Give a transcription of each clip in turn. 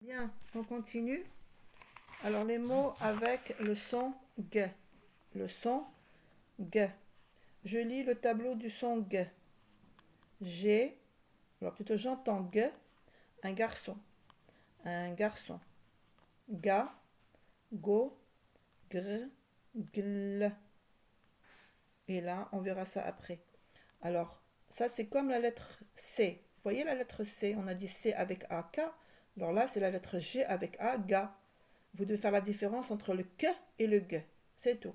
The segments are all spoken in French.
Bien, on continue. Alors les mots avec le son G. Le son G. Je lis le tableau du son G. J'ai, alors plutôt j'entends G, un garçon. Un garçon. Ga, go, gr, gl. Et là, on verra ça après. Alors, ça c'est comme la lettre C. Vous voyez la lettre C, on a dit C avec A, K. Alors là, c'est la lettre G avec A, ga. Vous devez faire la différence entre le K et le G. C'est tout.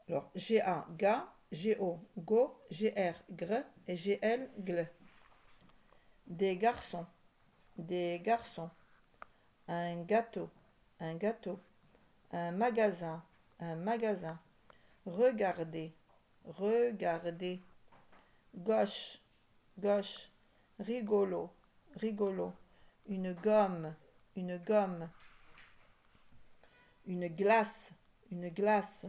Alors, G-A, ga, G-O, go, G-R, gr et G-L, gl. Des garçons, des garçons. Un gâteau, un gâteau. Un magasin, un magasin. Regardez, regardez. Gauche, gauche. Rigolo, rigolo. Une gomme, une gomme. Une glace, une glace.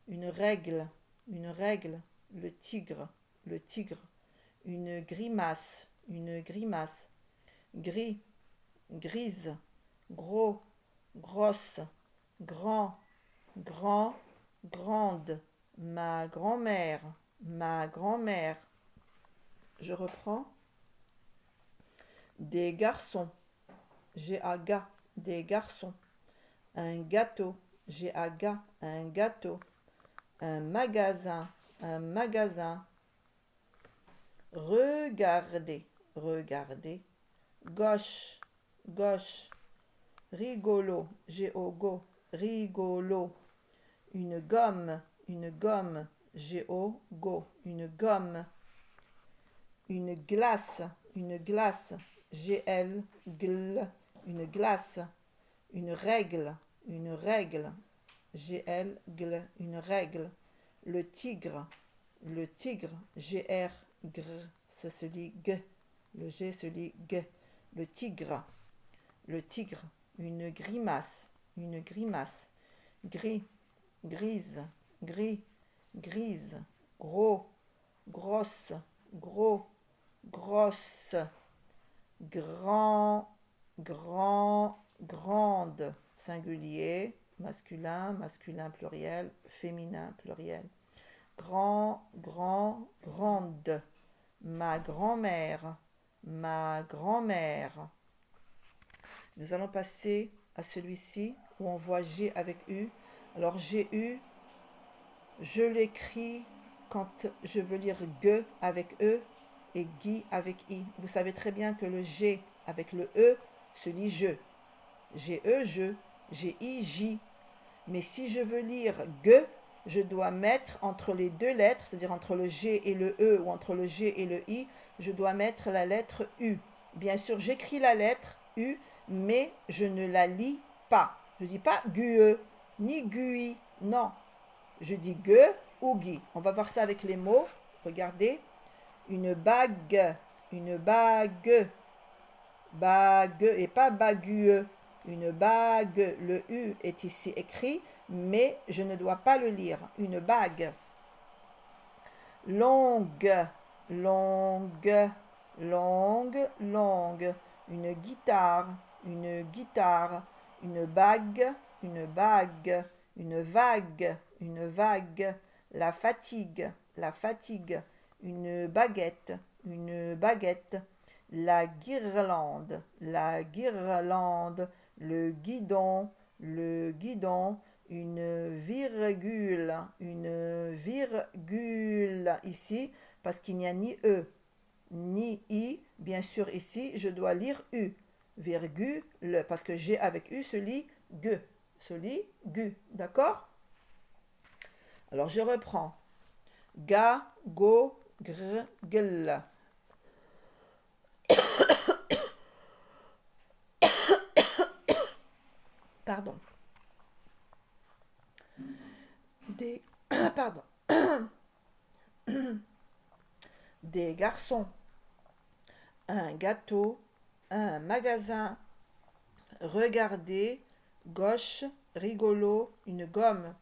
Une règle, une règle. Le tigre, le tigre. Une grimace, une grimace. Gris, grise. Gros, grosse. Grand, grand, grande. Ma grand-mère, ma grand-mère. Je reprends. Des garçons, G-A-G-A, des garçons. Un gâteau, G-A-G-A, un gâteau. Un magasin, un magasin. Regardez, regardez. Gauche, gauche. Rigolo, G-O-Go, rigolo. Une gomme, G-O-Go, une gomme. Une glace, G-L, gl, une glace. Une règle, G-L, gl, une règle. Le tigre, G-R, gr, ça se lit g, le G se lit g. Le tigre, une grimace, gris, grise, gris, grise, gros, grosse, gros, grosse, grand, grande, singulier, masculin, pluriel, féminin, pluriel. Grand, grande. Ma grand-mère, Nous allons passer à celui-ci où on voit G avec U. Alors G-U, je l'écris quand je veux lire G avec E et Guy avec I. Vous savez très bien que le G avec le E se lit je. G-E, je. G-I, J. Mais si je veux lire G, je dois mettre entre les deux lettres, c'est-à-dire entre le G et le E ou entre le G et le I, je dois mettre la lettre U. Bien sûr, j'écris la lettre U, mais je ne la lis pas. Je ne dis pas GUE, ni GUI, non. Je dis GUE ou GUI. On va voir ça avec les mots. Regardez. Une bague, bague et pas bague. Une bague, le U est ici écrit, mais je ne dois pas le lire. Une bague. Longue, longue. Une guitare, Une bague, Une vague, La fatigue, Une baguette, La guirlande, Le guidon, Une virgule, ici, parce qu'il n'y a ni E, ni I. Bien sûr, ici, je dois lire U, virgule, parce que G avec U se lit G, d'accord? Alors, je reprends. Ga, go, gr, gl. Pardon. Pardon. Des garçons. Un gâteau. Un magasin. Regardez. Gauche. Rigolo. Une gomme.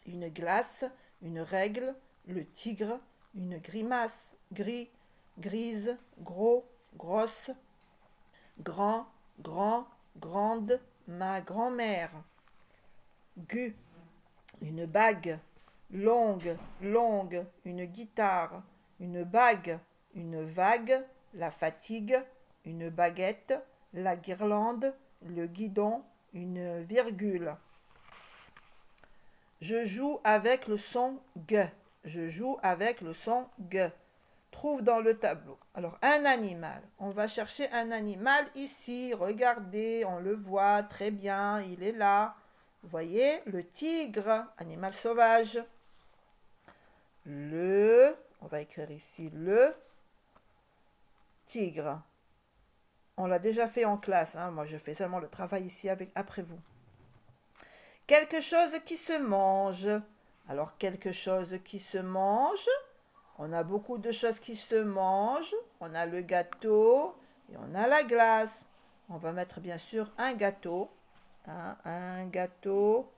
Une glace. Une règle. Le tigre. Une grimace. Gris. Grise. Gros. Grosse. Grand. grand, grande, ma grand-mère. Gu, une bague, longue, longue, une guitare, une bague, une vague, la fatigue, une baguette, la guirlande, le guidon, une virgule. Je joue avec le son G. Je joue avec le son G. Trouve dans le tableau. Alors, un animal. On va chercher un animal ici. Regardez, on le voit très bien. Il est là. Vous voyez, le tigre, animal sauvage. On va écrire ici le tigre. On l'a déjà fait en classe. Moi, je fais seulement le travail ici après vous. Quelque chose qui se mange. Alors, quelque chose qui se mange. On a beaucoup de choses qui se mangent. On a le gâteau et on a la glace. On va mettre bien sûr un gâteau. Un gâteau.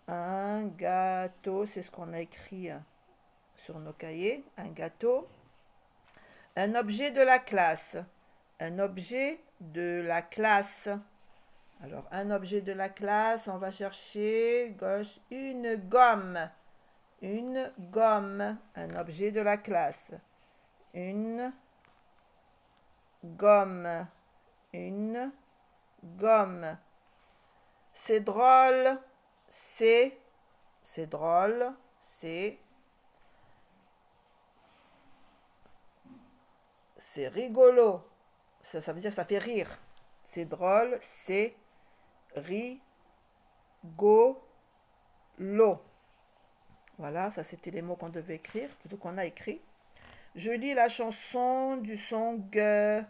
Un gâteau, c'est ce qu'on a écrit sur nos cahiers. Un gâteau. Un objet de la classe. Un objet de la classe. Alors, un objet de la classe, on va chercher, gauche, une gomme. Une gomme, un objet de la classe. Une gomme. Une gomme. C'est drôle, c'est drôle, c'est rigolo. Ça veut dire que ça fait rire. C'est drôle, c'est rigolo. Voilà, ça c'était les mots qu'on devait écrire, plutôt qu'on a écrit. Je lis la chanson du son G.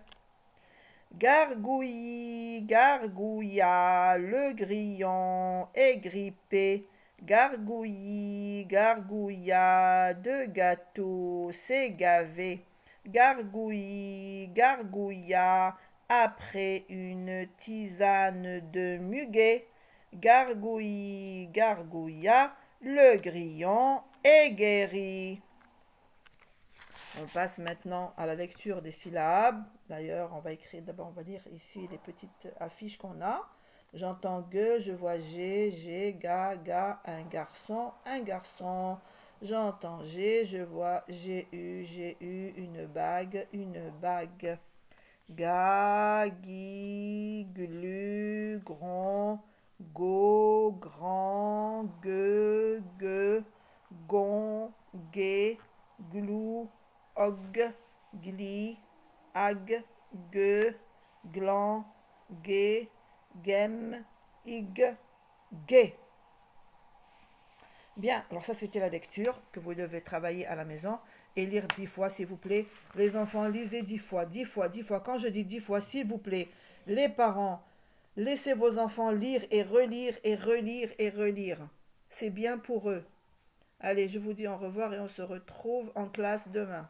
Gargouille, gargouilla, le grillon est grippé. Gargouille, gargouilla, de gâteau s'est gavé. Gargouille, gargouilla, après une tisane de muguet. Gargouille, gargouilla, le grillon est guéri. On passe maintenant à la lecture des syllabes. D'ailleurs, on va lire ici les petites affiches qu'on a. J'entends G, je vois G, ga, un garçon, un garçon. J'entends G, je vois G, une bague, une bague. Ga, gui, glu, grand, go, grand, gue, gon, gué, glou, og, gli, ag, gue, glan, gué, gem, ig, gué. Bien, alors ça c'était la lecture que vous devez travailler à la maison et lire 10 fois s'il vous plaît. Les enfants, lisez 10 fois, 10 fois, 10 fois. Quand je dis 10 fois, s'il vous plaît, les parents, laissez vos enfants lire et relire et relire et relire. C'est bien pour eux. Allez, je vous dis au revoir et on se retrouve en classe demain.